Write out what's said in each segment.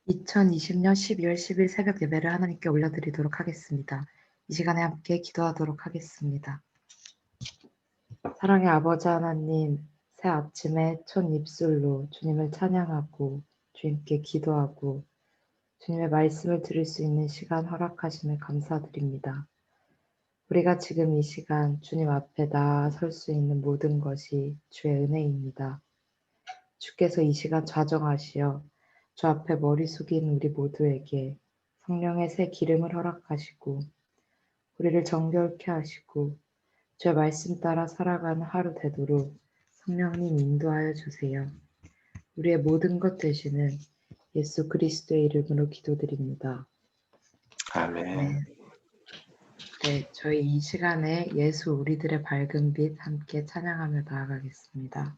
2020년 12월 10일 새벽 예배를 하나님께 올려드리도록 하겠습니다. 이 시간에 함께 기도하도록 하겠습니다. 사랑의 아버지 하나님, 새 아침에 첫 입술로 주님을 찬양하고 주님께 기도하고 주님의 말씀을 들을 수 있는 시간 허락하심에 감사드립니다. 우리가 지금 이 시간 주님 앞에 나아 설 수 있는 모든 것이 주의 은혜입니다. 주께서 이 시간 좌정하시어 주 앞에 머리 숙인 우리 모두에게 성령의 새 기름을 허락하시고 우리를 정결케 하시고 주의 말씀 따라 살아가는 하루 되도록 성령님 인도하여 주세요. 우리의 모든 것 되시는 예수 그리스도의 이름으로 기도드립니다. 아멘. 네, 저희 이 시간에 예수 우리들의 밝은 빛 함께 찬양하며 나아가겠습니다.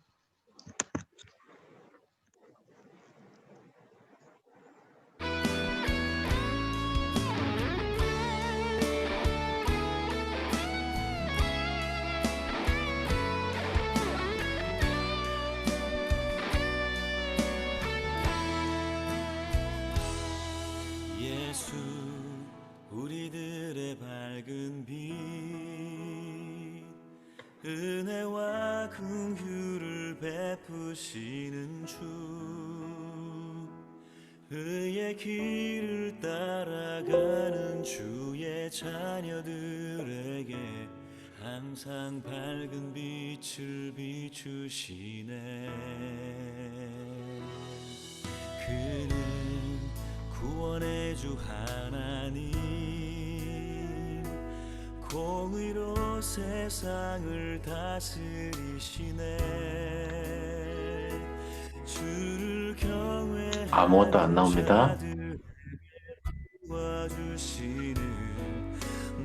예수 우리들의 밝은 빛 은혜와 긍휼을 베푸시는 주 의의 길을 따라가는 주의 자녀들에게 항상 밝은 빛을 비추시네. 그는 구원의 주 하나님 공의로 세상을 다스리시네. 주를 경외하는 아무것도 안 나옵니다. 자들에게 도와주시는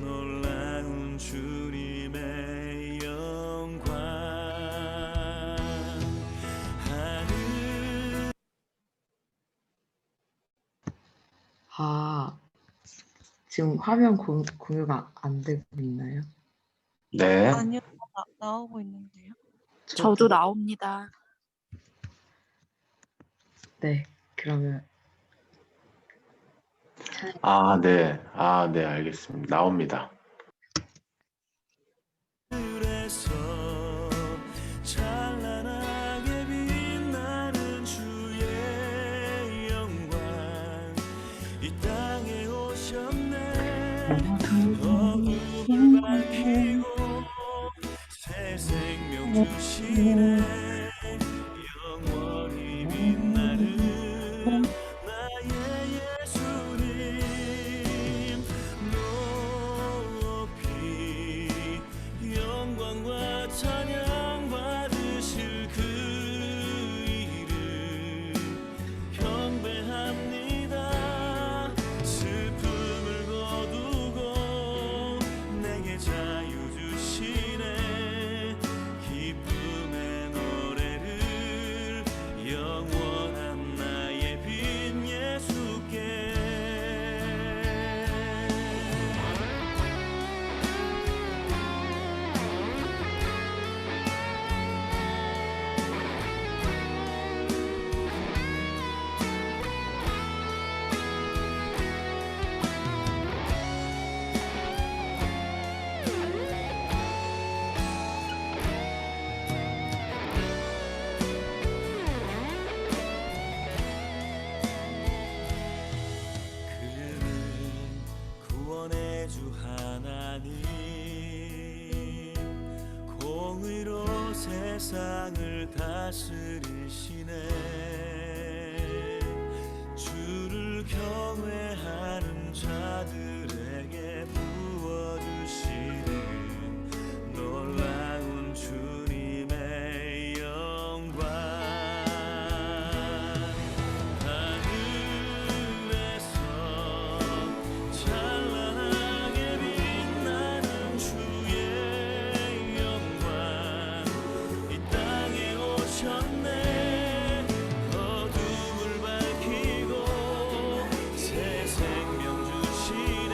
놀라운 주님의 영광. 지금 화면 공유가 안 되고 있나요? 네. 아니요, 나오고 있는데요. 저도 나옵니다. 네, 그러면 네. 네, 알겠습니다. 나옵니다. 찬란하게 빛나는 주의 영광 이 땅에 오셨네. 어둠을 밝히고 새 생명 주시네. 영원히 빛나는 나의 예수님 높이 영광과 찬양 받으실 그 이름 경배합니다. 슬픔을 거두고 내게 자유 주시네. 기쁨의 노래를 영원한 나의 빈 예수께. 그는 구원의 주 하나님 공의로 세상을 다스리시네. 주를 경외하는 자들에게 부어주시는 놀라운 주님의 영광. 하늘에서 찬란하게 빛나는 주의 영광 이 땅에 오셨네. 어둠을 밝히고 새 생명 주시네.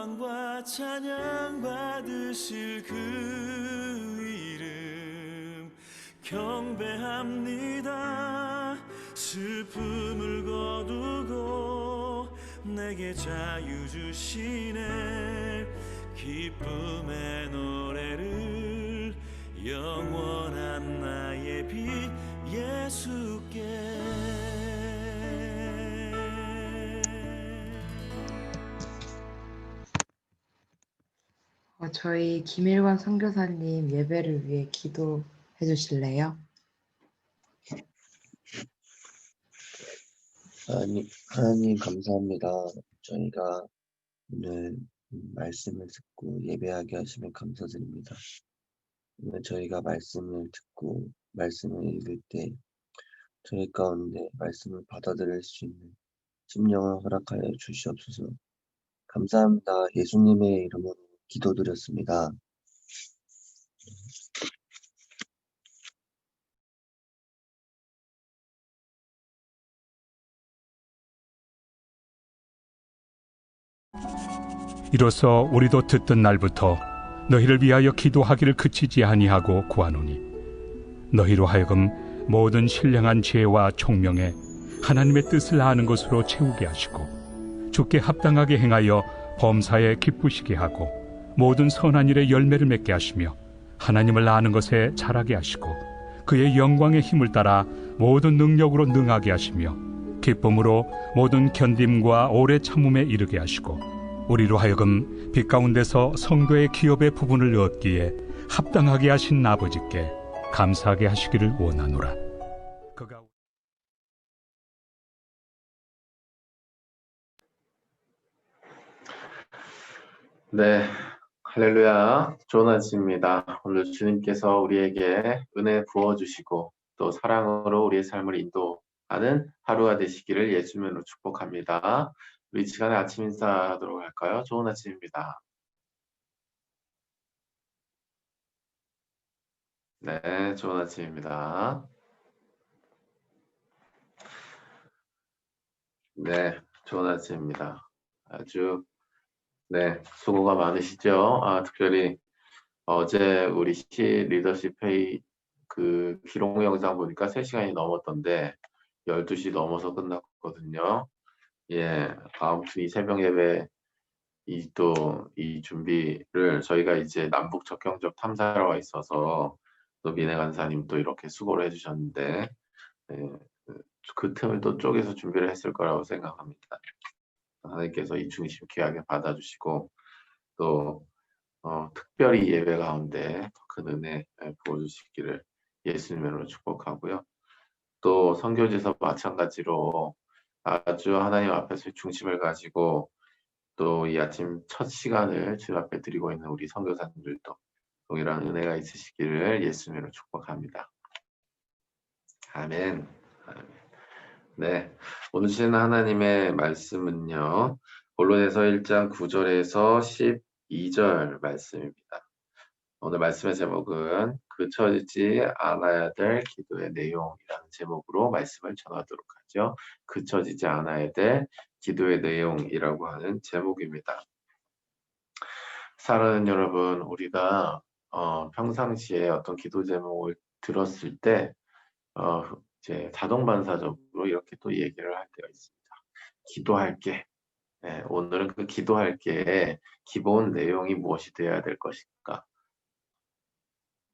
영광과 찬양 받으실 그 이름 경배합니다. 슬픔을 거두고 내게 자유 주시네. 기쁨의 노래를 영원한 나의 빛 예수께. 저희 김일관 선교사님 예배를 위해 기도해 주실래요? 하나님 감사합니다. 저희가 오늘 말씀을 듣고 예배하게 하시면 감사드립니다. 오늘 저희가 말씀을 듣고 말씀을 읽을 때 저희 가운데 말씀을 받아들일 수 있는 심령을 허락하여 주시옵소서. 감사합니다. 예수님의 이름으로 기도드렸습니다. 이로써 우리도 듣던 날부터 너희를 위하여 기도하기를 그치지 아니하고 구하노니 너희로 하여금 모든 신령한 지혜와 총명에 하나님의 뜻을 아는 것으로 채우게 하시고 주께 합당하게 행하여 범사에 기쁘시게 하고 모든 선한 일에 열매를 맺게 하시며 하나님을 아는 것에 자라게 하시고 그의 영광의 힘을 따라 모든 능력으로 능하게 하시며 기쁨으로 모든 견딤과 오래 참음에 이르게 하시고 우리로 하여금 빛 가운데서 성도의 기업의 부분을 얻기에 합당하게 하신 아버지께 감사하게 하시기를 원하노라. 그가 네, 할렐루야. 좋은 아침입니다. 오늘 주님께서 우리에게 은혜 부어주시고 또 사랑으로 우리의 삶을 인도하는 하루가 되시기를 예수님으로 축복합니다. 우리 시간에 아침 인사하도록 할까요? 좋은 아침입니다. 네, 좋은 아침입니다. 네, 좋은 아침입니다. 아주 수고가 많으시죠? 특별히 어제 우리 시 리더십 회의 그 기록 영상 보니까 3시간이 넘었던데 12시 넘어서 끝났거든요. 예, 아무튼 이 새벽 예배 이 준비를 저희가 이제 남북 접경적 탐사로 와 있어서 또 민혜 간사님 또 이렇게 수고를 해주셨는데 그 틈을 또 쪼개서 준비를 했을 거라고 생각합니다. 하나님께서 이 중심 귀하게 받아주시고 또 특별히 예배 가운데 더 큰 은혜 부어주시기를 예수님으로 축복하고요. 또 선교지에서 마찬가지로 아주 하나님 앞에서 중심을 가지고 또 이 아침 첫 시간을 주님 앞에 드리고 있는 우리 선교사님들도 동일한 은혜가 있으시기를 예수님으로 축복합니다. 아멘. 네, 오늘 주시는 하나님의 말씀은요. 본론에서 1장 9절에서 12절 말씀입니다. 오늘 말씀의 제목은 그쳐지지 않아야 될 기도의 내용이라는 제목으로 말씀을 전하도록 하죠. 그쳐지지 않아야 될 기도의 내용이라고 하는 제목입니다. 사랑하는 여러분, 우리가 평상시에 어떤 기도 제목을 들었을 때 이제 자동반사적으로 이렇게 또 얘기를 할 때가 있습니다. 기도할게. 네, 오늘은 그 기도할게 기본 내용이 무엇이 되어야 될 것인가?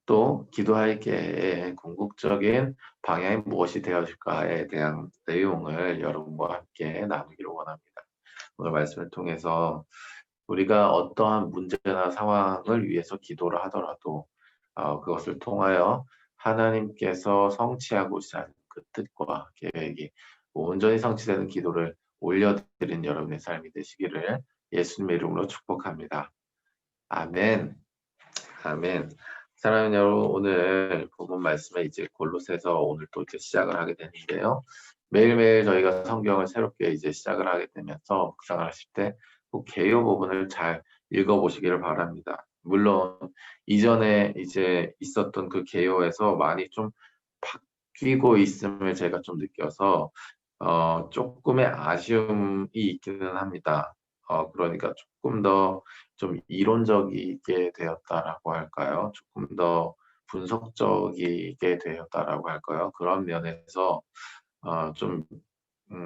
또 기도할게의 궁극적인 방향이 무엇이 되어질까에 대한 내용을 여러분과 함께 나누기를 원합니다. 오늘 말씀을 통해서 우리가 어떠한 문제나 상황을 위해서 기도를 하더라도 그것을 통하여 하나님께서 성취하고자 하는 그 뜻과 계획이 온전히 성취되는 기도를 올려드린 여러분의 삶이 되시기를 예수님의 이름으로 축복합니다. 아멘. 아멘. 사랑하는 여러분, 오늘 본문 말씀에 이제 골로새서 오늘 또 이제 시작을 하게 되는데요. 매일매일 저희가 성경을 새롭게 이제 시작을 하게 되면서 묵상을 하실 때 꼭 개요 부분을 잘 읽어보시기를 바랍니다. 물론 이전에 이제 있었던 그 개요에서 많이 좀 바뀌고 있음을 제가 좀 느껴서 조금의 아쉬움이 있기는 합니다. 그러니까 조금 더 좀 이론적이게 되었다라고 할까요? 조금 더 분석적이게 되었다라고 할까요? 그런 면에서 좀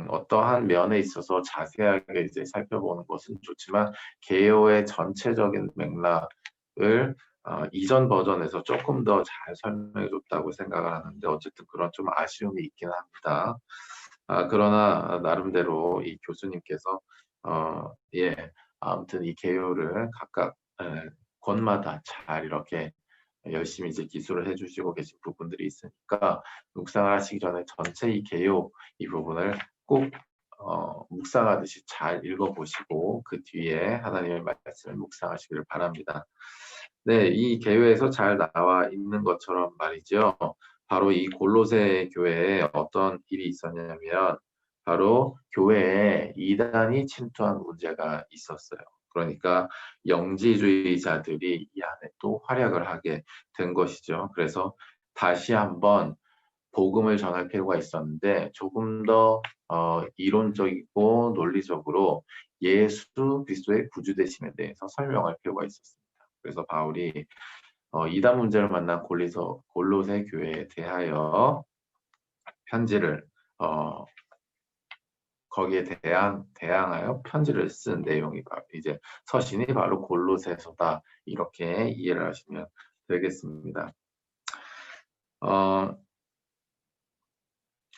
어떠한 면에 있어서 자세하게 이제 살펴보는 것은 좋지만 개요의 전체적인 맥락을 이전 버전에서 조금 더 잘 설명해 줬다고 생각을 하는데 어쨌든 그런 좀 아쉬움이 있긴 합니다. 그러나 나름대로 이 교수님께서 예, 아무튼 이 개요를 각각 권마다 잘 이렇게 열심히 이제 기술을 해주시고 계신 부분들이 있으니까 묵상을 하시기 전에 전체 이 개요 이 부분을 꼭 묵상하듯이 잘 읽어보시고 그 뒤에 하나님의 말씀을 묵상하시기를 바랍니다. 네, 이 개요에서 잘 나와 있는 것처럼 말이죠. 바로 이 골로새 교회에 어떤 일이 있었냐면 바로 교회에 이단이 침투한 문제가 있었어요. 그러니까 영지주의자들이 이 안에 또 활약을 하게 된 것이죠. 그래서 다시 한번 복음을 전할 필요가 있었는데 조금 더 이론적이고 논리적으로 예수 그리스도의 구주되심에 대해서 설명할 필요가 있었습니다. 그래서 바울이 이단 문제를 만난 골로새 교회에 대하여 편지를 거기에 대항하여 편지를 쓴 내용이 바로 이제 서신이 바로 골로새서다 이렇게 이해를 하시면 되겠습니다.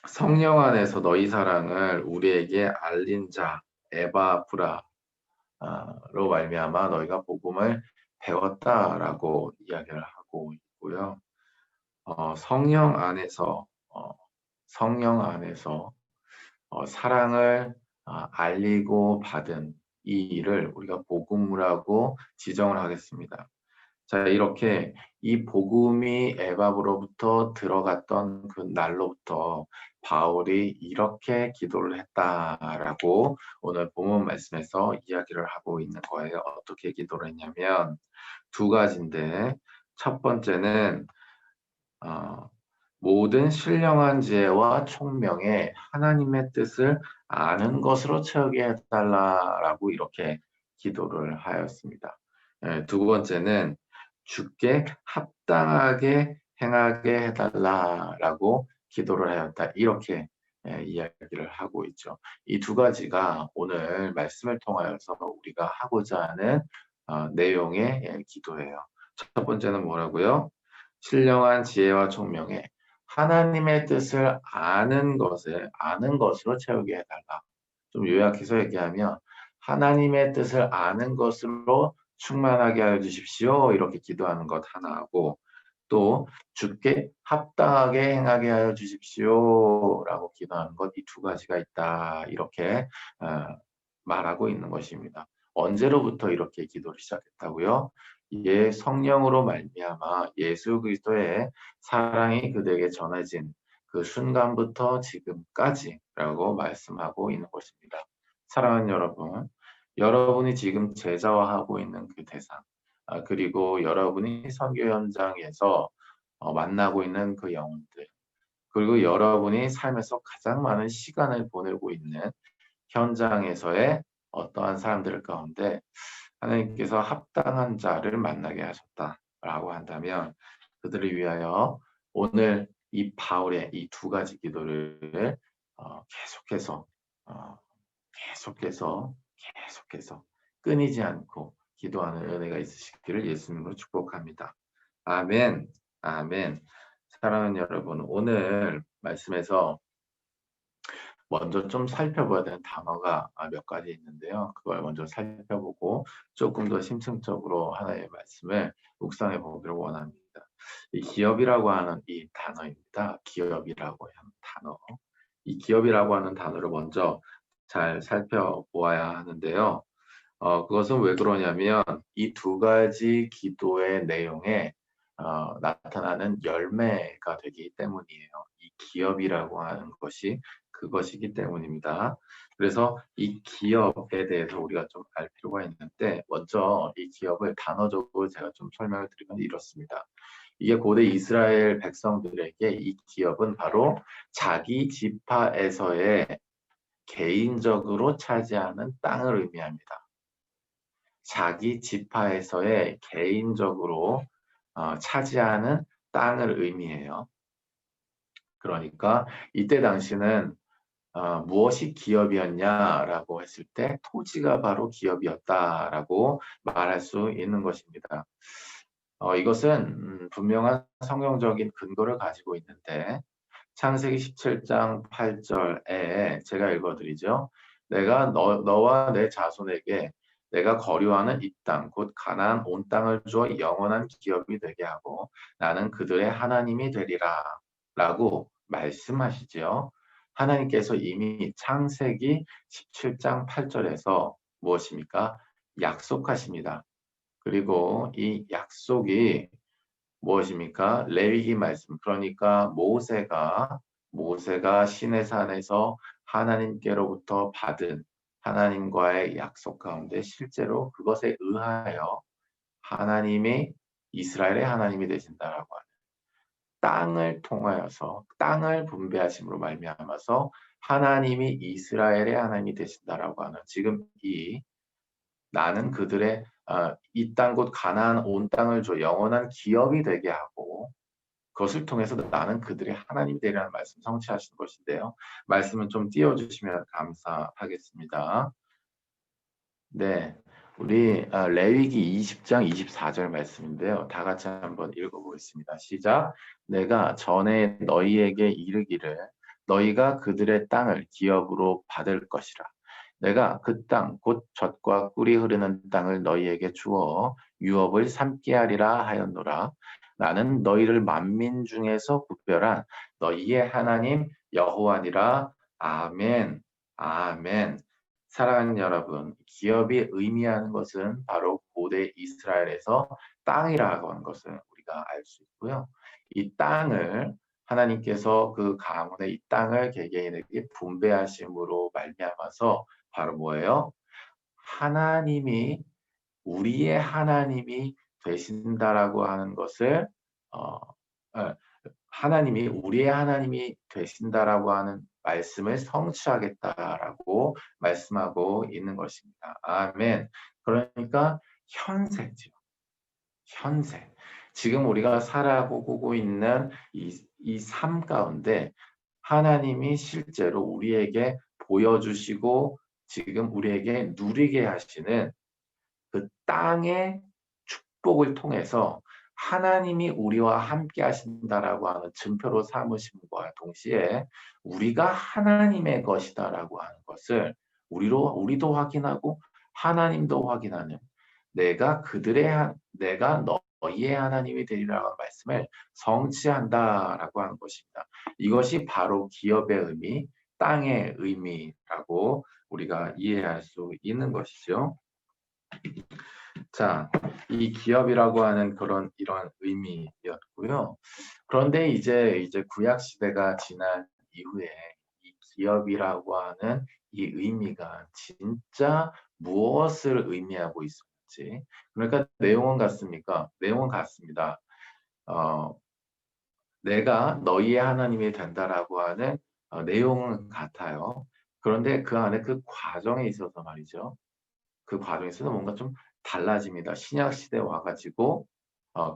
성령 안에서 너희 사랑을 우리에게 알린 자 에바브라로 말미암아 너희가 복음을 배웠다라고 이야기를 하고 있고요. 성령 안에서 사랑을 알리고 받은 이 일을 우리가 복음이라고 지정을 하겠습니다. 자, 이렇게 이 복음이 에바브로부터 들어갔던 그 날로부터 바울이 이렇게 기도를 했다라고 오늘 본문 말씀에서 이야기를 하고 있는 거예요. 어떻게 기도를 했냐면 두 가지인데 첫 번째는 모든 신령한 지혜와 총명에 하나님의 뜻을 아는 것으로 채우게 해달라라고 이렇게 기도를 하였습니다. 두 번째는 주께 합당하게 행하게 해달라라고 기도를 하였다. 이렇게 이야기를 하고 있죠. 이 두 가지가 오늘 말씀을 통하여서 우리가 하고자 하는 내용의 기도예요. 첫 번째는 뭐라고요? 신령한 지혜와 총명에 하나님의 뜻을 아는 것으로 채우게 해달라. 좀 요약해서 얘기하면 하나님의 뜻을 아는 것으로 충만하게 하여 주십시오. 이렇게 기도하는 것 하나하고 또 주께 합당하게 행하게 하여 주십시오. 라고 기도하는 것 이 두 가지가 있다. 이렇게 말하고 있는 것입니다. 언제로부터 이렇게 기도를 시작했다고요? 성령으로 말미암아 예수 그리스도의 사랑이 그들에게 전해진 그 순간부터 지금까지라고 말씀하고 있는 것입니다. 사랑하는 여러분, 여러분이 지금 제자화하고 있는 그 대상, 그리고 여러분이 선교 현장에서 만나고 있는 그 영혼들, 그리고 여러분이 삶에서 가장 많은 시간을 보내고 있는 현장에서의 어떠한 사람들 가운데 하나님께서 합당한 자를 만나게 하셨다라고 한다면 그들을 위하여 오늘 이 바울의 이 두 가지 기도를 계속해서 끊이지 않고 기도하는 은혜가 있으시기를 예수님으로 축복합니다. 아멘. 아멘. 사랑하는 여러분, 오늘 말씀에서 먼저 좀 살펴봐야 되는 단어가 몇 가지 있는데요. 그걸 먼저 살펴보고 조금 더 심층적으로 하나님의 말씀을 묵상해 보기를 원합니다. 이 기업이라고 하는 이 단어입니다. 기업이라고 하는 단어. 이 기업이라고 하는 단어를 먼저 잘 살펴보아야 하는데요. 그것은 왜 그러냐면 이 두 가지 기도의 내용에 나타나는 열매가 되기 때문이에요. 이 기업이라고 하는 것이 그것이기 때문입니다. 그래서 이 기업에 대해서 우리가 좀 알 필요가 있는데 먼저 이 기업을 단어적으로 제가 좀 설명을 드리면 이렇습니다. 이게 고대 이스라엘 백성들에게 이 기업은 바로 자기 지파에서의 개인적으로 차지하는 땅을 의미합니다. 자기 지파에서의 개인적으로 차지하는 땅을 의미해요. 그러니까 이때 당시는 무엇이 기업이었냐라고 했을 때 토지가 바로 기업이었다라고 말할 수 있는 것입니다. 이것은 분명한 성경적인 근거를 가지고 있는데 창세기 17장 8절에 제가 읽어드리죠. 내가 너와 내 자손에게 내가 거류하는 이 땅, 곧 가나안 온 땅을 주어 영원한 기업이 되게 하고 나는 그들의 하나님이 되리라 라고 말씀하시죠. 하나님께서 이미 창세기 17장 8절에서 무엇입니까? 약속하십니다. 그리고 이 약속이 무엇입니까? 레위기 말씀. 그러니까 모세가 시내산에서 하나님께로부터 받은 하나님과의 약속 가운데 실제로 그것에 의하여 하나님이 이스라엘의 하나님이 되신다라고 하는 땅을 통하여서 땅을 분배하심으로 말미암아서 하나님이 이스라엘의 하나님이 되신다라고 하는 지금 이 나는 그들의 이 땅 곧 가나안 온 땅을 줘 영원한 기업이 되게 하고 그것을 통해서 나는 그들의 하나님이 되리라는 말씀 성취하시는 것인데요. 말씀은 좀 띄워주시면 감사하겠습니다. 네, 우리 레위기 20장 24절 말씀인데요. 다 같이 한번 읽어보겠습니다. 시작. 내가 전에 너희에게 이르기를 너희가 그들의 땅을 기업으로 받을 것이라. 내가 그 땅 곧 젖과 꿀이 흐르는 땅을 너희에게 주어 유업을 삼게 하리라 하였노라. 나는 너희를 만민 중에서 구별한 너희의 하나님 여호와니라. 아멘. 아멘. 사랑하는 여러분, 기업이 의미하는 것은 바로 고대 이스라엘에서 땅이라고 하는 것을 우리가 알 수 있고요. 이 땅을 하나님께서 그 가문의 이 땅을 개개인에게 분배하심으로 말미암아서 바로 뭐예요? 하나님이 우리의 하나님이 되신다라고 하는 것을 하나님이 우리의 하나님이 되신다라고 하는 말씀을 성취하겠다라고 말씀하고 있는 것입니다. 아멘. 그러니까 현세죠. 현세. 지금 우리가 살아보고 있는 이 삶 가운데 하나님이 실제로 우리에게 보여주시고 지금 우리에게 누리게 하시는 그 땅의 축복을 통해서 하나님이 우리와 함께 하신다라고 하는 증표로 삼으심과 동시에 우리가 하나님의 것이다라고 하는 것을 우리도 확인하고 하나님도 확인하는 내가 너희의 하나님이 되리라는 말씀을 성취한다라고 하는 것입니다. 이것이 바로 기업의 의미, 땅의 의미라고 우리가 이해할 수 있는 것이죠. 자, 이 기업이라고 하는 이런 의미였고요. 그런데 이제 구약 시대가 지난 이후에 이 기업이라고 하는 이 의미가 진짜 무엇을 의미하고 있을지. 그러니까 내용은 같습니까? 내용은 같습니다. 내가 너희의 하나님이 된다라고 하는 내용은 같아요. 그런데 그 안에 그 과정에 있어서 말이죠. 그 과정에서는 뭔가 좀 달라집니다. 신약 시대에 와가지고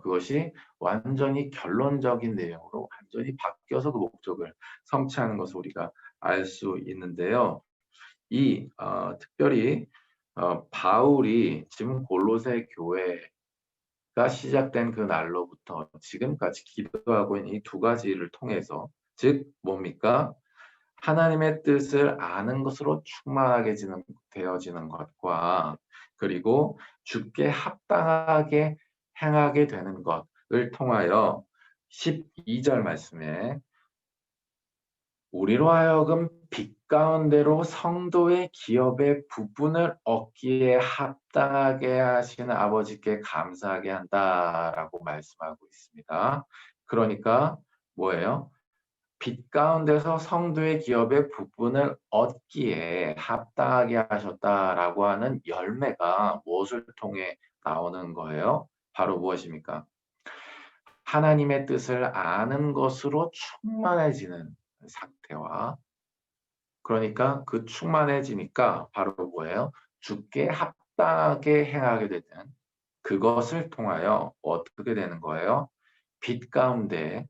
그것이 완전히 결론적인 내용으로 완전히 바뀌어서 그 목적을 성취하는 것을 우리가 알 수 있는데요. 특별히 바울이 지금 골로새 교회가 시작된 그 날로부터 지금까지 기도하고 있는 이 두 가지를 통해서 즉 뭡니까? 하나님의 뜻을 아는 것으로 충만하게 되어지는 것과 그리고 주께 합당하게 행하게 되는 것을 통하여 12절 말씀에 우리로 하여금 빛 가운데로 성도의 기업의 부분을 얻기에 합당하게 하시는 아버지께 감사하게 한다라고 말씀하고 있습니다. 그러니까 뭐예요? 빛 가운데서 성도의 기업의 부분을 얻기에 합당하게 하셨다라고 하는 열매가 무엇을 통해 나오는 거예요? 바로 무엇입니까? 하나님의 뜻을 아는 것으로 충만해지는 상태와 그러니까 그 충만해지니까 바로 뭐예요? 주께 합당하게 행하게 되는 그것을 통하여 어떻게 되는 거예요? 빛 가운데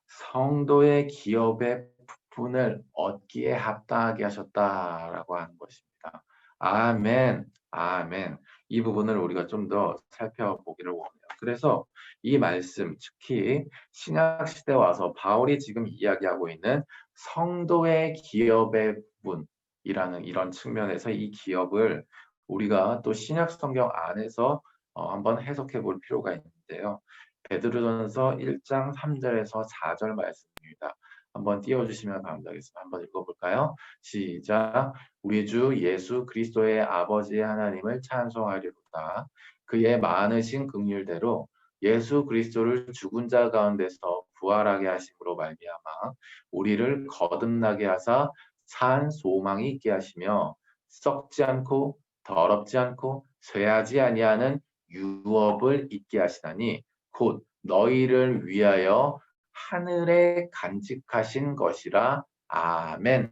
성도의 기업의 부분을 얻기에 합당하게 하셨다라고 하는 것입니다. 아멘, 아멘. 이 부분을 우리가 좀 더 살펴보기를 원해요. 그래서 이 말씀, 특히 신약 시대 와서 바울이 지금 이야기하고 있는 성도의 기업의 부분이라는 이런 측면에서 이 기업을 우리가 또 신약 성경 안에서 한번 해석해 볼 필요가 있는데요. 베드로전서 1장 3절에서 4절 말씀입니다. 한번 띄워주시면 감사하겠습니다. 한번 읽어볼까요? 시작. 우리 주 예수 그리스도의 아버지 하나님을 찬송하리로다. 그의 많으신 긍휼대로 예수 그리스도를 죽은 자 가운데서 부활하게 하심으로 말미암아 우리를 거듭나게 하사 산 소망이 있게 하시며 썩지 않고 더럽지 않고 쇠하지 아니하는 유업을 있게 하시나니 곧 너희를 위하여 하늘에 간직하신 것이라. 아멘.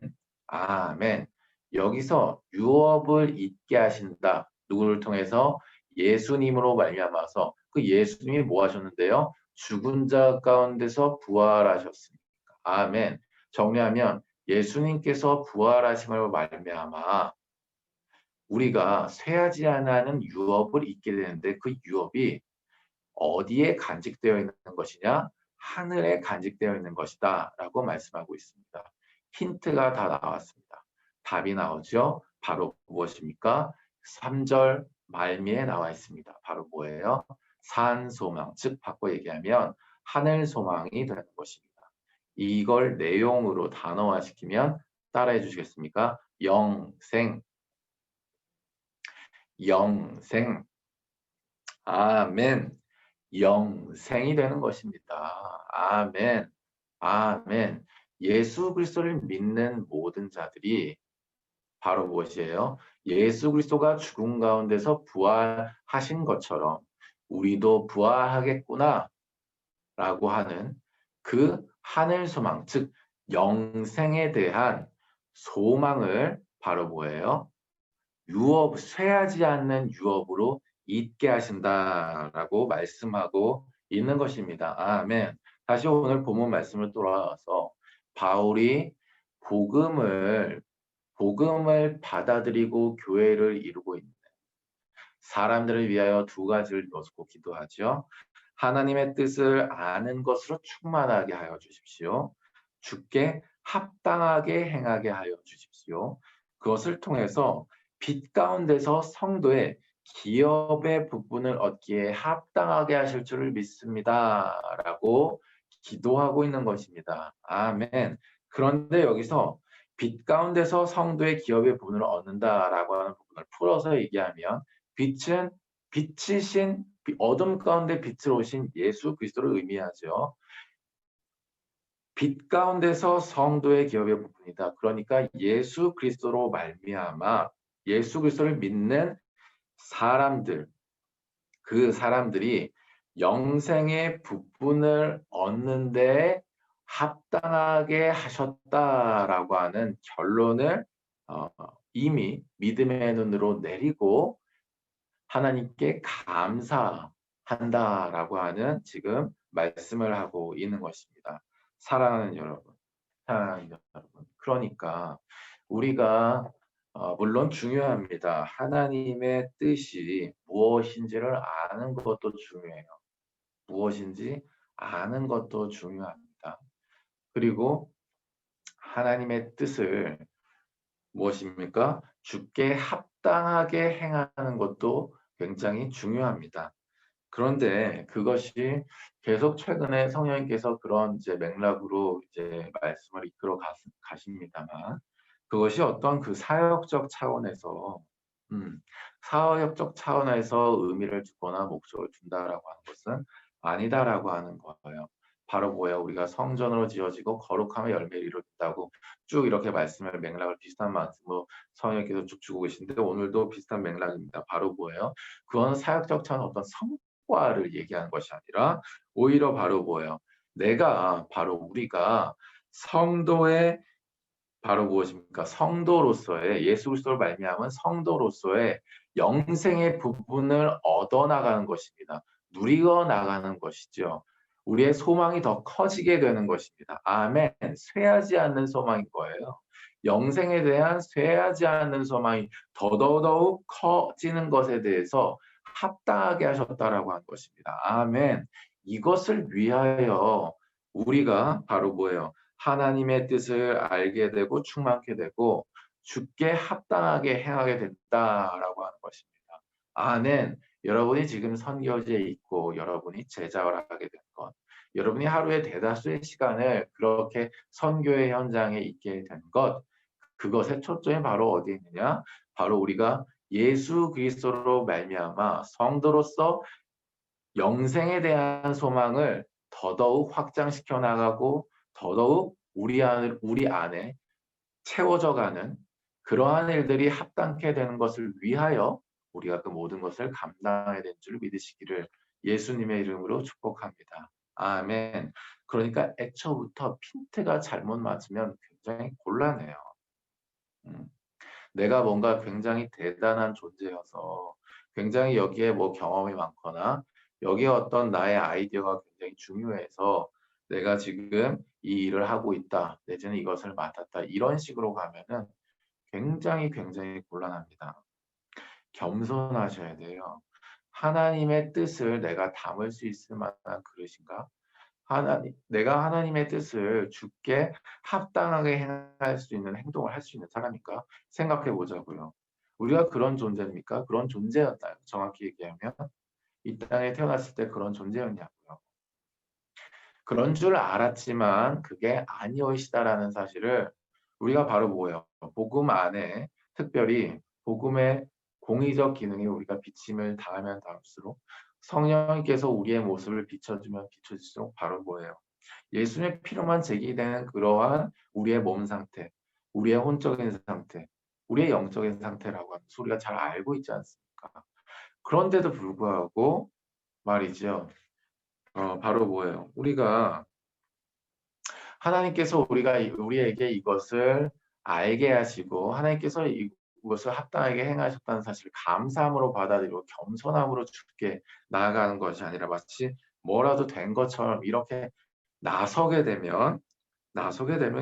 아멘. 여기서 유업을 잊게 하신다. 누구를 통해서? 예수님으로 말미암아서. 그 예수님이 뭐 하셨는데요? 죽은 자 가운데서 부활하셨습니다. 아멘. 정리하면 예수님께서 부활하심을 말미암아 우리가 쇠하지 않는 유업을 잊게 되는데 그 유업이 어디에 간직되어 있는 것이냐? 하늘에 간직되어 있는 것이다 라고 말씀하고 있습니다. 힌트가 다 나왔습니다. 답이 나오죠? 바로 무엇입니까? 3절 말미에 나와 있습니다. 바로 뭐예요? 산 소망, 즉 바꿔 얘기하면 하늘 소망이 되는 것입니다. 이걸 내용으로 단어화시키면 따라해 주시겠습니까? 영생, 영생, 아멘. 영생이 되는 것입니다. 아멘. 아멘. 예수 그리스도를 믿는 모든 자들이 바로 무엇이에요? 예수 그리스도가 죽음 가운데서 부활하신 것처럼 우리도 부활하겠구나 라고 하는 그 하늘 소망, 즉 영생에 대한 소망을 바로 뭐예요? 유업, 쇠하지 않는 유업으로 잊게 하신다라고 말씀하고 있는 것입니다. 아멘. 다시 오늘 본문 말씀을 돌아와서 바울이 복음을 받아들이고 교회를 이루고 있는 사람들을 위하여 두 가지를 놓고 기도하죠. 하나님의 뜻을 아는 것으로 충만하게 하여 주십시오. 주께 합당하게 행하게 하여 주십시오. 그것을 통해서 빛 가운데서 성도의 기업의 부분을 얻기에 합당하게 하실 줄을 믿습니다. 라고 기도하고 있는 것입니다. 아멘. 그런데 여기서 빛 가운데서 성도의 기업의 부분을 얻는다라고 하는 부분을 풀어서 얘기하면 빛은 빛이신 어둠 가운데 빛을 오신 예수 그리스도를 의미하죠. 빛 가운데서 성도의 기업의 부분이다. 그러니까 예수 그리스도로 말미암아 예수 그리스도를 믿는 사람들, 그 사람들이 영생의 부분을 얻는 데 합당하게 하셨다라고 하는 결론을 이미 믿음의 눈으로 내리고 하나님께 감사한다라고 하는 지금 말씀을 하고 있는 것입니다. 사랑하는 여러분, 그러니까 우리가 물론 중요합니다. 하나님의 뜻이 무엇인지를 아는 것도 중요해요. 무엇인지 아는 것도 중요합니다. 그리고 하나님의 뜻을 무엇입니까? 주께 합당하게 행하는 것도 굉장히 중요합니다. 그런데 그것이 계속 최근에 성령님께서 그런 이제 맥락으로 이제 말씀을 이끌어 가십니다만 그것이 어떤 그 사역적 차원에서 의미를 주거나 목적을 준다라고 하는 것은 아니다라고 하는 거예요. 바로 뭐예요? 우리가 성전으로 지어지고 거룩함의 열매를 이룬다고 쭉 이렇게 말씀을 맥락을 비슷한 말씀으로 성령님께서 쭉 주고 계신데 오늘도 비슷한 맥락입니다. 바로 뭐예요? 그건 사역적 차원 어떤 성과를 얘기하는 것이 아니라 오히려 바로 뭐예요? 우리가 성도의 바로 무엇입니까? 성도로서의 예수 그리스도를 말미암은 성도로서의 영생의 부분을 얻어 나가는 것입니다. 누리고 나가는 것이죠. 우리의 소망이 더 커지게 되는 것입니다. 아멘. 쇠하지 않는 소망인 거예요. 영생에 대한 쇠하지 않는 소망이 더더욱 커지는 것에 대해서 합당하게 하셨다라고 한 것입니다. 아멘. 이것을 위하여 우리가 바로 뭐예요? 하나님의 뜻을 알게 되고 충만케 되고 주께 합당하게 행하게 된다라고 하는 것입니다. 아멘. 여러분이 지금 선교지에 있고 여러분이 제자를 하게 된 것, 여러분이 하루에 대다수의 시간을 그렇게 선교의 현장에 있게 된 것, 그것의 초점이 바로 어디 있느냐? 바로 우리가 예수 그리스도로 말미암아 성도로서 영생에 대한 소망을 더더욱 확장시켜 나가고 더더욱 우리 안에 채워져 가는 그러한 일들이 합당케 되는 것을 위하여 우리가 그 모든 것을 감당해야 될 줄 믿으시기를 예수님의 이름으로 축복합니다. 아멘. 그러니까 애초부터 핀트가 잘못 맞으면 굉장히 곤란해요. 내가 뭔가 굉장히 대단한 존재여서 굉장히 여기에 뭐 경험이 많거나 여기에 어떤 나의 아이디어가 굉장히 중요해서 내가 지금 이 일을 하고 있다, 내지는 이것을 맡았다, 이런 식으로 가면은 굉장히 곤란합니다. 겸손하셔야 돼요. 하나님의 뜻을 내가 담을 수 있을 만한 그릇인가? 내가 하나님의 뜻을 주께 합당하게 행할 수 있는 행동을 할 수 있는 사람인가? 생각해 보자고요. 우리가 그런 존재입니까? 그런 존재였나요? 정확히 얘기하면 이 땅에 태어났을 때 그런 존재였냐고요. 그런 줄 알았지만 그게 아니오시다라는 사실을 우리가 바로 뭐예요? 복음 안에 특별히 복음의 공의적 기능이 우리가 비침을 당하면 당할수록 성령께서 우리의 모습을 비춰주면 비춰질수록 바로 뭐예요? 예수님의 피로만 제기되는 그러한 우리의 몸 상태, 우리의 혼적인 상태, 우리의 영적인 상태라고 하는 우리가 잘 알고 있지 않습니까? 그런데도 불구하고 말이죠. 바로 뭐예요? 우리가 하나님께서 우리에게 이것을 알게 하시고 하나님께서 이것을 합당하게 행하셨다는 사실을 감사함으로 받아들이고 겸손함으로 주께 나아가는 것이 아니라 마치 뭐라도 된 것처럼 이렇게 나서게 되면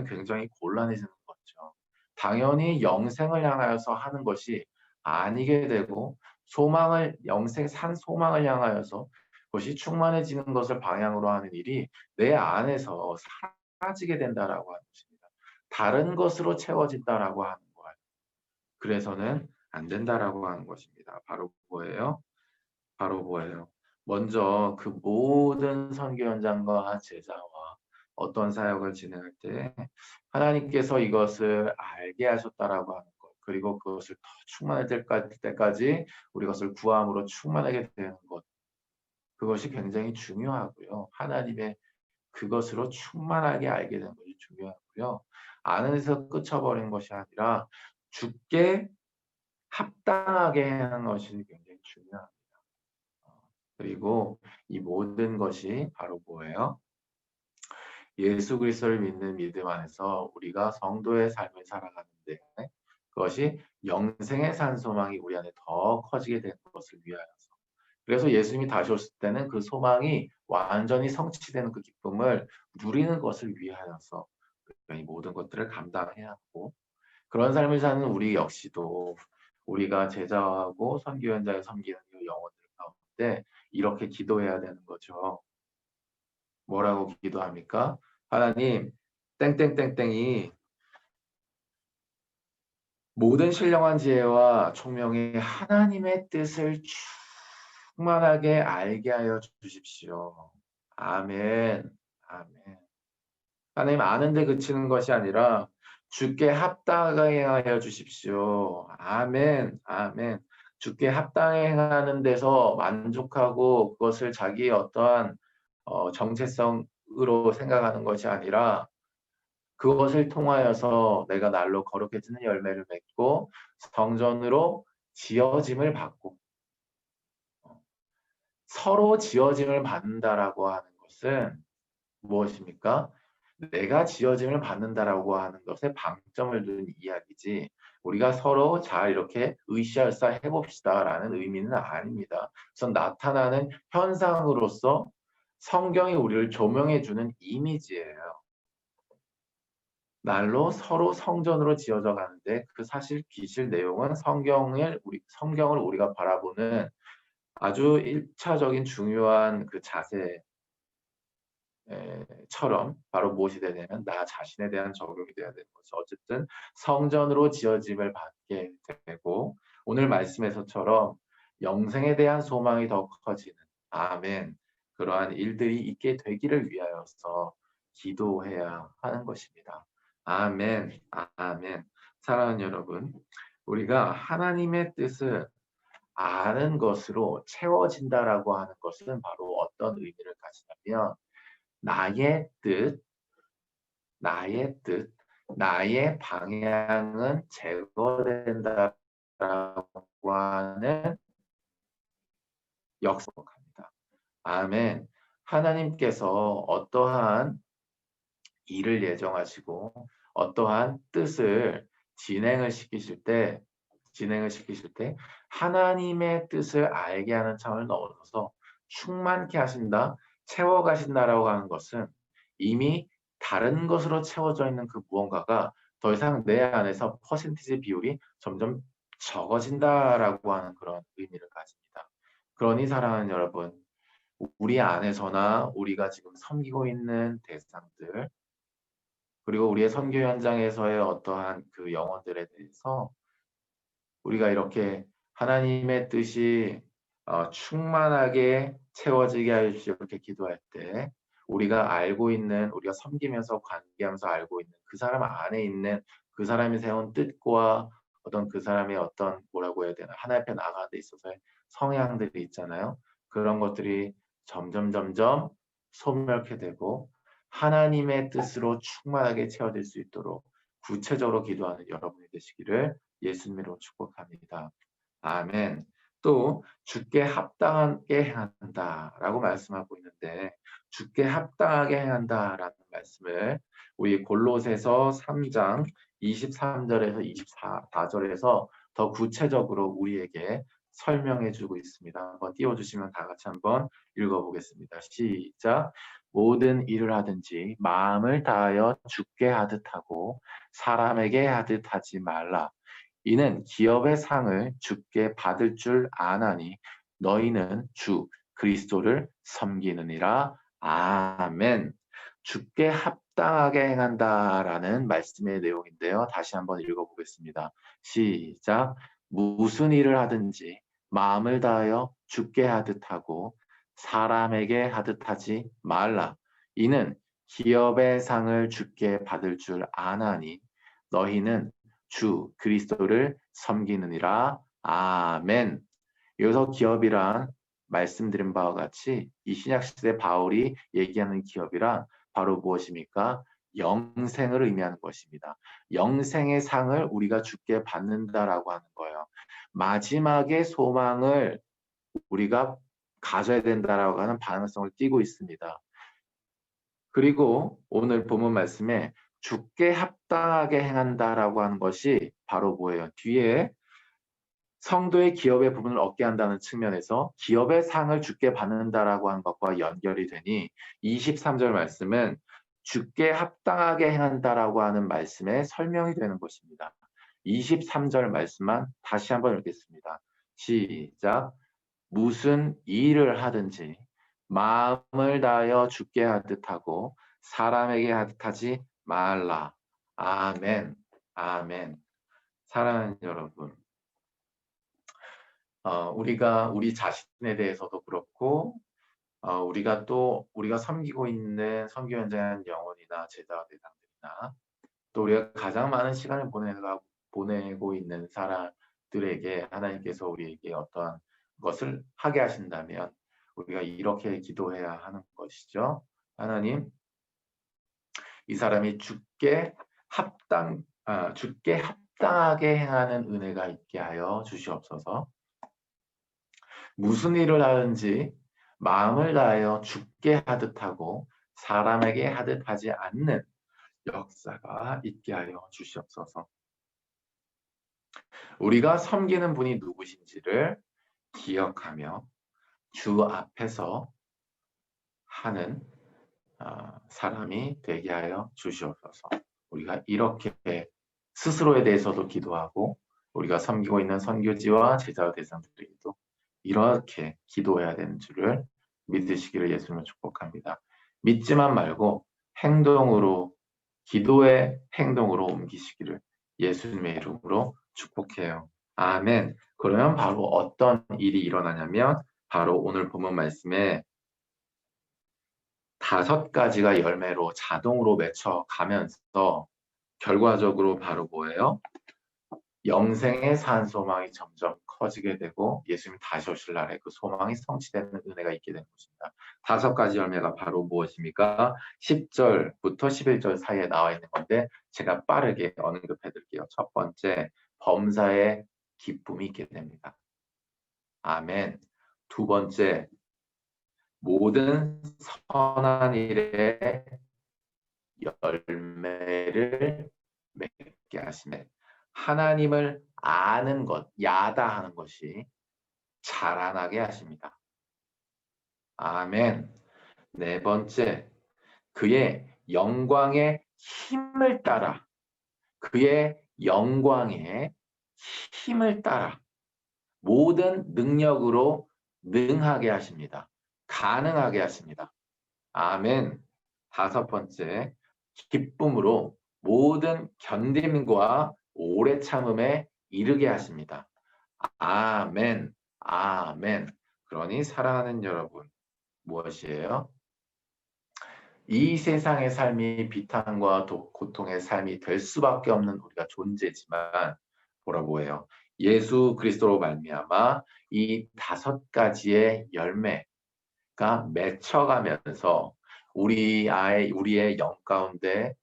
굉장히 곤란해지는 거죠. 당연히 영생을 향하여서 하는 것이 아니게 되고 영생 산 소망을 향하여서 그것이 충만해지는 것을 방향으로 하는 일이 내 안에서 사라지게 된다라고 하는 것입니다. 다른 것으로 채워진다라고 하는 거예요. 그래서는 안 된다라고 하는 것입니다. 바로 뭐예요? 먼저 그 모든 선교 현장과 제자와 어떤 사역을 진행할 때 하나님께서 이것을 알게 하셨다라고 하는 것, 그리고 그것을 더 충만해질 때까지 우리 것을 구함으로 충만하게 되는 것, 그것이 굉장히 중요하고요. 하나님의 그것으로 충만하게 알게 되는 것이 중요하고요. 아는 데서 끝쳐버리는 것이 아니라 주께 합당하게 하는 것이 굉장히 중요합니다. 그리고 이 모든 것이 바로 뭐예요? 예수 그리스도를 믿는 믿음 안에서 우리가 성도의 삶을 살아가는데 그것이 영생의 산 소망이 우리 안에 더 커지게 되는 것을 위하여서, 그래서 예수님이 다시 오실 때는 그 소망이 완전히 성취되는 그 기쁨을 누리는 것을 위하여서 이 모든 것들을 감당해야 하고, 그런 삶을 사는 우리 역시도 우리가 제자하고 선교 현장에 섬기는 영혼들 가운데 이렇게 기도해야 되는 거죠. 뭐라고 기도합니까? 하나님, 땡땡땡땡이 모든 신령한 지혜와 총명이 하나님의 뜻을 충만하게 알게 하여 주십시오. 아멘. 아멘. 하나님 아는데 그치는 것이 아니라 주께 합당하게 하여 주십시오. 아멘. 아멘. 주께 합당하게 행하는 데서 만족하고 그것을 자기의 어떠한 정체성으로 생각하는 것이 아니라 그것을 통하여서 내가 날로 거룩해지는 열매를 맺고 성전으로 지어짐을 받고 서로 지어짐을 받는다라고 하는 것은 무엇입니까? 내가 지어짐을 받는다라고 하는 것에 방점을 둔 이야기지 우리가 서로 잘 이렇게 으쌰으쌰 해봅시다라는 의미는 아닙니다. 그래서 나타나는 현상으로서 성경이 우리를 조명해주는 이미지예요. 날로 서로 성전으로 지어져 가는데 그 사실 기실 내용은 성경을 우리가 바라보는 아주 1차적인 중요한 그 자세처럼 바로 무엇이 되냐면 나 자신에 대한 적용이 돼야 되는 거죠. 어쨌든 성전으로 지어짐을 받게 되고 오늘 말씀에서처럼 영생에 대한 소망이 더 커지는 아멘 그러한 일들이 있게 되기를 위하여서 기도해야 하는 것입니다. 아멘, 아멘. 사랑하는 여러분, 우리가 하나님의 뜻을 아는 것으로 채워진다라고 하는 것은 바로 어떤 의미를 가지냐면 나의 뜻, 나의 방향은 제거된다라고 하는 역사입니다. 아멘. 하나님께서 어떠한 일을 예정하시고 어떠한 뜻을 진행을 시키실 때 하나님의 뜻을 알게 하는 차원을 넣어서 충만케 하신다, 채워가신다라고 하는 것은 이미 다른 것으로 채워져 있는 그 무언가가 더 이상 내 안에서 퍼센티지 비율이 점점 적어진다라고 하는 그런 의미를 가집니다. 그러니 사랑하는 여러분, 우리 안에서나 우리가 지금 섬기고 있는 대상들 그리고 우리의 선교 현장에서의 어떠한 그 영혼들에 대해서 우리가 이렇게 하나님의 뜻이 충만하게 채워지게 하십시오 이렇게 기도할 때 우리가 알고 있는 우리가 섬기면서 관계하면서 알고 있는 그 사람 안에 있는 그 사람이 세운 뜻과 어떤 그 사람의 어떤 뭐라고 해야 되나 하나님 앞에 나가는 데 있어서의 성향들이 있잖아요. 그런 것들이 점점 소멸케 되고 하나님의 뜻으로 충만하게 채워질 수 있도록 구체적으로 기도하는 여러분이 되시기를 예수님으로 축복합니다. 아멘. 또 주께 합당하게 행한다라고 말씀하고 있는데 주께 합당하게 행한다라는 말씀을 우리 골로새서 3장 23절에서 24절에서 더 구체적으로 우리에게 설명해 주고 있습니다. 한번 띄워주시면 다 같이 한번 읽어보겠습니다. 시작. 모든 일을 하든지 마음을 다하여 주께 하듯 하고 사람에게 하듯 하지 말라. 이는 기업의 상을 주께 받을 줄 아나니 너희는 주 그리스도를 섬기느니라. 아멘. 주께 합당하게 행한다라는 말씀의 내용인데요. 다시 한번 읽어보겠습니다. 시작. 무슨 일을 하든지 마음을 다하여 주께 하듯 하고 사람에게 하듯 하지 말라. 이는 기업의 상을 주께 받을 줄 아나니 너희는 주 그리스도를 섬기느니라. 아멘. 여기서 기업이란 말씀드린 바와 같이 이 신약시대 바울이 얘기하는 기업이란 바로 무엇입니까? 영생을 의미하는 것입니다. 영생의 상을 우리가 주께 받는다라고 하는 거예요. 마지막의 소망을 우리가 가져야 된다라고 하는 방향성을 띠고 있습니다. 그리고 오늘 본문 말씀에 주께 합당하게 행한다라고 하는 것이 바로 뭐예요? 뒤에 성도의 기업의 부분을 얻게 한다는 측면에서 기업의 상을 주께 받는다라고 하는 것과 연결이 되니 23절 말씀은 주께 합당하게 행한다라고 하는 말씀에 설명이 되는 것입니다. 23절 말씀만 다시 한번 읽겠습니다. 시작. 무슨 일을 하든지 마음을 다하여 주께 하듯 하고 사람에게 하듯 하지 말라. 아멘. 아멘. 사랑하는 여러분, 우리가 우리 자신에 대해서도 그렇고 우리가 섬기고 있는 선교 현장의 영혼이나 제자 대상들이나 또 우리가 가장 많은 시간을 보내고 있는 사람들에게 하나님께서 우리에게 어떠한 것을 하게 하신다면 우리가 이렇게 기도해야 하는 것이죠. 하나님, 이 사람이 주께 합당하게 행하는 은혜가 있게 하여 주시옵소서. 무슨 일을 하든지 마음을 다하여 주께 하듯 하고 사람에게 하듯 하지 않는 역사가 있게 하여 주시옵소서. 우리가 섬기는 분이 누구신지를 기억하며 주 앞에서 하는 사람이 되게 하여 주시옵소서. 우리가 이렇게 스스로에 대해서도 기도하고 우리가 섬기고 있는 선교지와 제자 대상들에게도 이렇게 기도해야 되는 줄을 믿으시기를 예수님을 축복합니다. 믿지만 말고 행동으로, 기도의 행동으로 옮기시기를 예수님의 이름으로 축복해요. 아멘. 그러면 바로 어떤 일이 일어나냐면 바로 오늘 본문 말씀에 5가지가 열매로 자동으로 맺혀가면서 결과적으로 바로 뭐예요? 영생의 산 소망이 점점 커지게 되고 예수님 다시 오실 날에 그 소망이 성취되는 은혜가 있게 되는 것입니다. 5가지 열매가 바로 무엇입니까? 10절부터 11절 사이에 나와 있는 건데 제가 빠르게 언급해 드릴게요. 첫 번째, 범사에 기쁨이 있게 됩니다. 아멘. 두 번째, 모든 선한 일에 열매를 맺게 하시네. 하나님을 아는 것, 야다하는 것이 자라나게 하십니다. 아멘. 네 번째, 그의 영광의 힘을 따라, 그의 영광의 힘을 따라 모든 능력으로 능하게 하십니다. 가능하게 하십니다. 아멘. 5번째, 기쁨으로 모든 견딤과 오래 참음에 이르게 하십니다. 아멘. 아멘. 그러니 사랑하는 여러분, 무엇이에요? 이 세상의 삶이 비탄과 고통의 삶이 될 수밖에 없는 우리가 존재지만 뭐라고 해요? 예수 그리스도로 말미암아 이 5가지의 열매가 맺혀가면서 우리의 영 가운데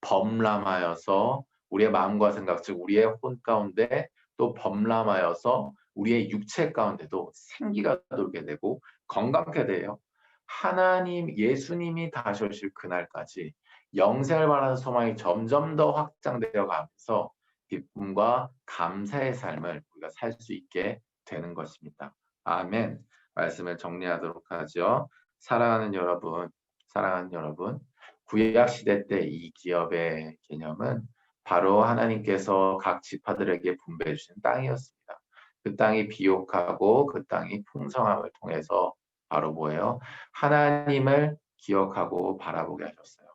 범람하여서 우리의 마음과 생각, 즉 우리의 혼 가운데 또 범람하여서 우리의 육체 가운데도 생기가 돌게 되고 건강케 돼요. 하나님, 예수님이 다시 오실 그날까지 영생을 바라는 소망이 점점 더 확장되어 가면서 기쁨과 감사의 삶을 우리가 살 수 있게 되는 것입니다. 아멘. 말씀을 정리하도록 하죠. 사랑하는 여러분, 구약 시대 때 이 기업의 개념은 바로 하나님께서 각 지파들에게 분배해 주신 땅이었습니다. 그 땅이 비옥하고 그 땅이 풍성함을 통해서 바로 뭐예요? 하나님을 기억하고 바라보게 하셨어요.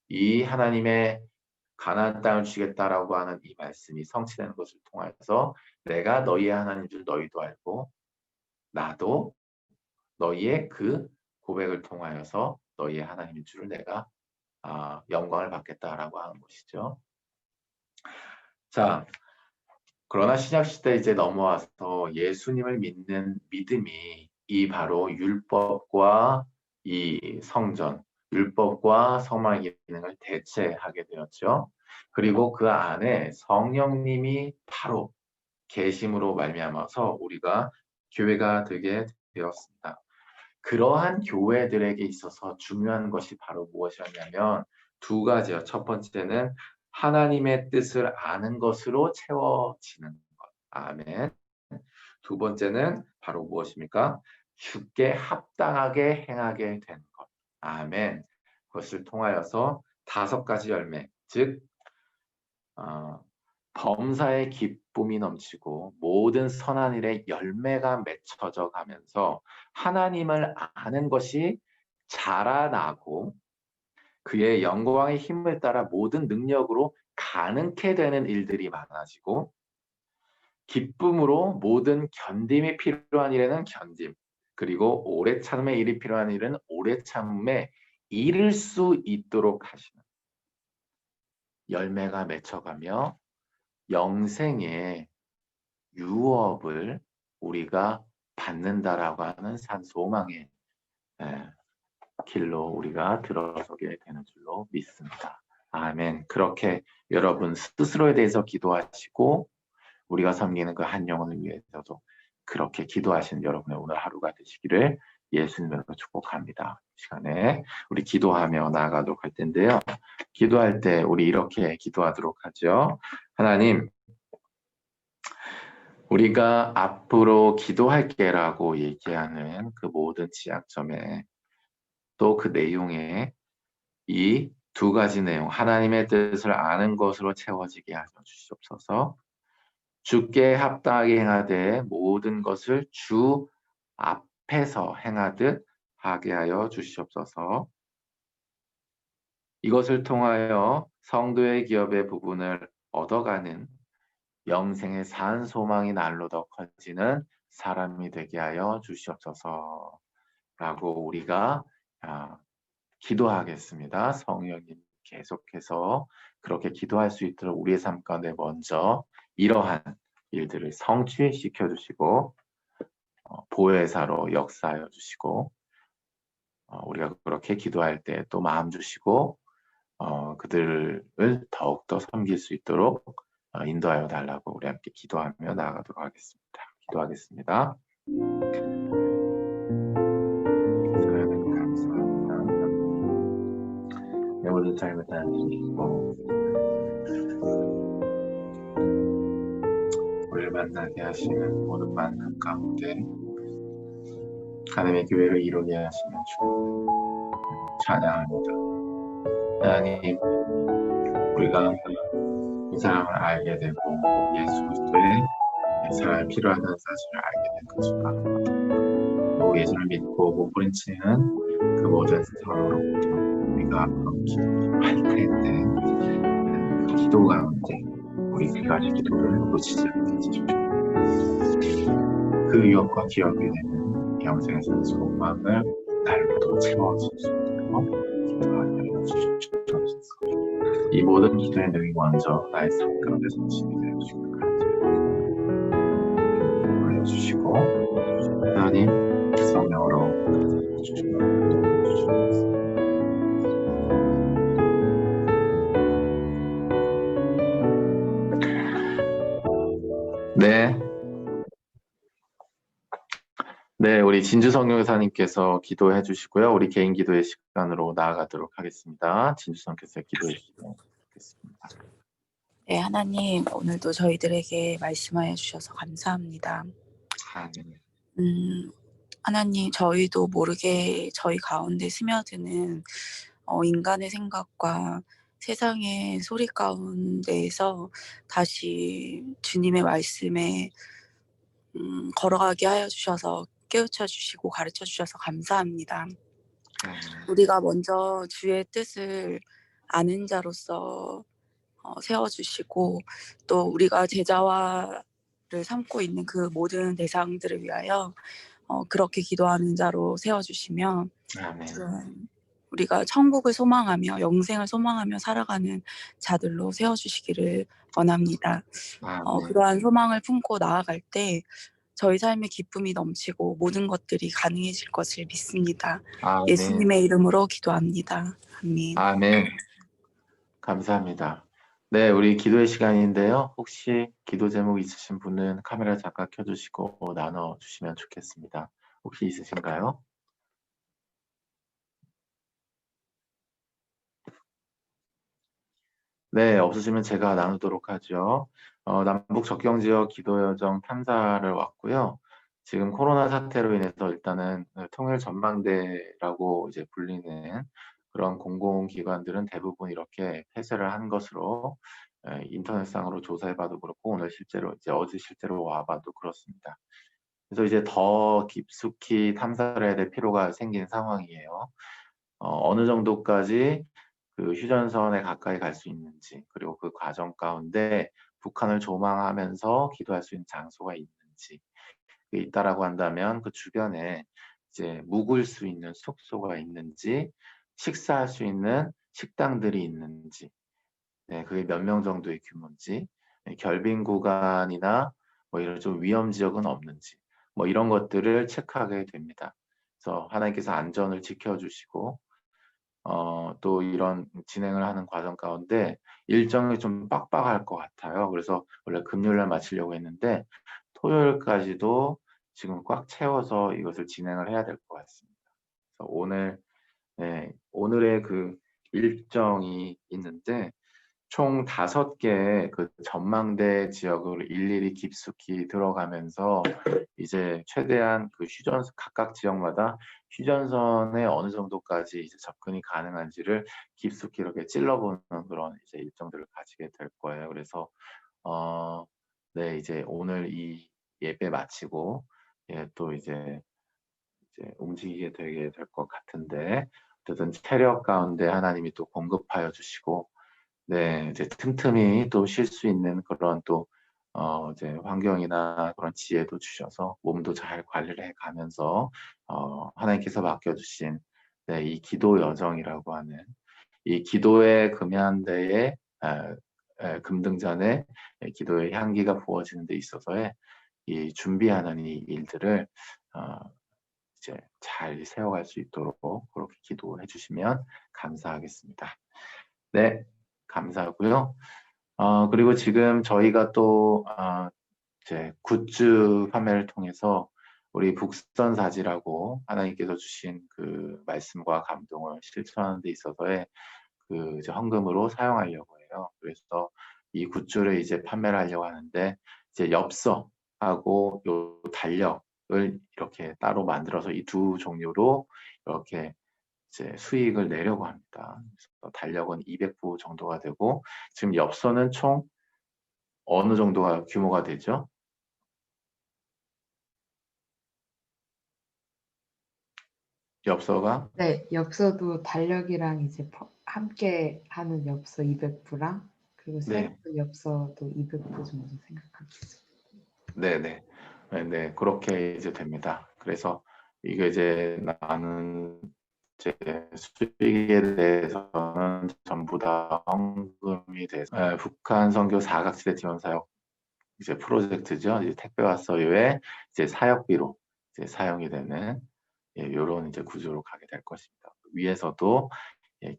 이 하나님의 가나안 땅을 주겠다라고 하는 이 말씀이 성취되는 것을 통해서 내가 너희의 하나님인 줄 너희도 알고 나도 너희의 그 고백을 통하여서 너희의 하나님인 줄을 내가 영광을 받겠다라고 하는 것이죠. 자, 그러나 신약시대 이제 넘어와서 예수님을 믿는 믿음이 이 바로 율법과 이 성전, 율법과 성막의 기능을 대체하게 되었죠. 그리고 그 안에 성령님이 바로 계심으로 말미암아서 우리가 교회가 되게 되었습니다. 그러한 교회들에게 있어서 중요한 것이 바로 무엇이었냐면 2가지요. 첫 번째는 하나님의 뜻을 아는 것으로 채워지는 것. 아멘. 2번째는 바로 무엇입니까? 주께 합당하게 행하게 되는 것. 아멘. 그것을 통하여서 5가지 열매, 즉 범사의 기쁨이 넘치고 모든 선한 일에 열매가 맺혀져 가면서 하나님을 아는 것이 자라나고 그의 영광의 힘을 따라 모든 능력으로 가능케 되는 일들이 많아지고 기쁨으로 모든 견딤이 필요한 일에는 견딤, 그리고 오래 참음의 일이 필요한 일은 오래 참음에 이를 수 있도록 하시는 열매가 맺혀가며 영생의 유업을 우리가 받는다라고 하는 산 소망의 길로 우리가 들어서게 되는 줄로 믿습니다. 아멘. 그렇게 여러분 스스로에 대해서 기도하시고 우리가 섬기는 그 한 영혼을 위해서도 그렇게 기도하시는 여러분의 오늘 하루가 되시기를 예수님으로 축복합니다. 이 시간에 우리 기도하며 나아가도록 할 텐데요. 기도할 때 우리 이렇게 기도하도록 하죠. 하나님, 우리가 앞으로 기도할게라고 얘기하는 그 모든 지향점에 또 그 내용에 이 두 가지 내용, 하나님의 뜻을 아는 것으로 채워지게 하여 주시옵소서. 주께 합당하게 행하되 모든 것을 주 앞에서 행하듯 하게 하여 주시옵소서. 이것을 통하여 성도의 기업의 부분을 얻어가는 영생의 산 소망이 날로 더 커지는 사람이 되게 하여 주시옵소서. 라고 우리가 기도하겠습니다. 성령님 계속해서 그렇게 기도할 수 있도록 우리의 삶 가운데 먼저 이러한 일들을 성취시켜 주시고 보혜사로 역사하여 주시고 우리가 그렇게 기도할 때 또 마음 주시고 그들을 더욱더 섬길 수 있도록 인도하여 달라고 우리 함께 기도하며 나아가도록 하겠습니다. 기도하겠습니다. 하나님 감사합니다. 내 모든 삶을 다 주시고 우리를 만나게 하시는 모든 만남 가운데 하나님의 교회를 이루게 하시는 주 찬양합니다. 하나님, 우리가 이 사람을 알게 되고 예수 그리스도의 사랑이 필요하다는 사실을 알게 된 것이다. 또 예수를 믿고 못 뿌리치는 그 모든 사람으로부터 우리가 앞으로 기도할 텐데 그 기도 가운데 우리 그 가지 기도를 놓치지 않게 해주시고 그 유혹과 기억이 되는 영생의 산 소망을 날로도 채워줄 수 있도록 기도하여 주시옵소서. 이 모든 기도의 내용이 먼저 나의 삶 가운데 성취되게 되어 주시길 하여 주시고 하나님 성령으로 주시옵소서. 네, 우리 진주성교사님께서 기도해 주시고요. 우리 개인 기도의 시간으로 나아가도록 하겠습니다. 진주성교사 기도해 주시면 좋겠습니다. 네, 하나님 오늘도 저희들에게 말씀하여 주셔서 감사합니다. 아멘. 하나님 저희도 모르게 저희 가운데 스며드는 인간의 생각과 세상의 소리 가운데에서 다시 주님의 말씀에 걸어가게 하여 주셔서 깨우쳐 주시고 가르쳐 주셔서 감사합니다. 우리가 먼저 주의 뜻을 아는 자로서 세워주시고 또 우리가 제자와를 삼고 있는 그 모든 대상들을 위하여 그렇게 기도하는 자로 세워주시며 우리가 천국을 소망하며 영생을 소망하며 살아가는 자들로 세워주시기를 원합니다. 그러한 소망을 품고 나아갈 때 저희 삶에 기쁨이 넘치고 모든 것들이 가능해질 것을 믿습니다. 예수님의 이름으로 기도합니다. 아멘. 아멘. 감사합니다. 네, 우리 기도의 시간인데요. 혹시 기도 제목 있으신 분은 카메라 잠깐 켜주시고 나눠주시면 좋겠습니다. 혹시 있으신가요? 네, 없으시면 제가 나누도록 하죠. 남북 접경 지역 기도 여정 탐사를 왔고요. 지금 코로나 사태로 인해서 일단은 통일 전망대라고 이제 불리는 그런 공공기관들은 대부분 이렇게 폐쇄를 한 것으로 인터넷상으로 조사해봐도 그렇고 오늘 실제로 이제 어제 실제로 와봐도 그렇습니다. 그래서 이제 더 깊숙이 탐사를 해야 될 필요가 생긴 상황이에요. 어느 정도까지 그 휴전선에 가까이 갈 수 있는지, 그리고 그 과정 가운데 북한을 조망하면서 기도할 수 있는 장소가 있는지, 그게 있다라고 한다면 그 주변에 이제 묵을 수 있는 숙소가 있는지, 식사할 수 있는 식당들이 있는지, 네, 그게 몇 명 정도의 규모인지, 결빙 구간이나 뭐 이런 좀 위험 지역은 없는지, 뭐 이런 것들을 체크하게 됩니다. 그래서 하나님께서 안전을 지켜주시고 또 이런 진행을 하는 과정 가운데 일정이 좀 빡빡할 것 같아요. 그래서 원래 금요일날 마치려고 했는데 토요일까지도 지금 꽉 채워서 이것을 진행을 해야 될 것 같습니다. 그래서 오늘의 그 일정이 있는데 총 5개의 그 전망대 지역을 일일이 깊숙이 들어가면서 이제 최대한 그 각각 지역마다 휴전선에 어느 정도까지 이제 접근이 가능한지를 깊숙이 이렇게 찔러보는 그런 이제 일정들을 가지게 될 거예요. 그래서 네, 이제 오늘 이 예배 마치고 또 이제 움직이게 되게 될 것 같은데, 어쨌든 체력 가운데 하나님이 또 공급하여 주시고, 네, 이제 틈틈이 또 쉴 수 있는 그런 또 이제 환경이나 그런 지혜도 주셔서 몸도 잘 관리를 해가면서 하나님께서 맡겨주신 이 기도 여정이라고 하는 이 기도의 금연대에 금등전에 기도의 향기가 부어지는 데 있어서의 이 준비하는 이 일들을 이제 잘 세워갈 수 있도록 그렇게 기도해 주시면 감사하겠습니다. 네, 감사하고요. 그리고 지금 저희가 또 이제 굿즈 판매를 통해서 우리 북선사지라고 하나님께서 주신 그 말씀과 감동을 실천하는 데 있어서의 그 이제 헌금으로 사용하려고 해요. 그래서 이 굿즈를 이제 판매를 하려고 하는데 이제 엽서하고 요 달력을 이렇게 따로 만들어서 이 두 종류로 이렇게 이제 수익을 내려고 합니다. 그래서 달력은 200부 정도가 되고 지금 엽서는 총 어느 정도가 규모가 되죠? 엽서가 네, 엽서도 달력이랑 이제 함께 하는 엽서 200부랑 그리고 네. 새로운 엽서도 200부 정도 생각하겠습니다. 네네. 네, 그렇게 이제 됩니다. 그래서 이게 이제 나는 이제 수익에 대해서는 전부 다 헌금이 돼서 북한 선교 사각지대 지원 사역 이제 프로젝트죠. 이제 택배와 서류에 이제 사역비로 이제 사용이 되는 이런 이제 구조로 가게 될 것입니다. 위에서도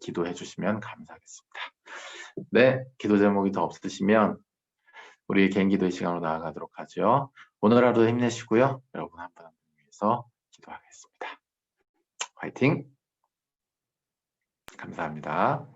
기도해 주시면 감사하겠습니다. 네, 기도 제목이 더 없으시면 우리 개인 기도의 시간으로 나아가도록 하죠. 오늘 하루도 힘내시고요. 여러분 한 분 한 분 위해서 기도하겠습니다. 화이팅! 감사합니다.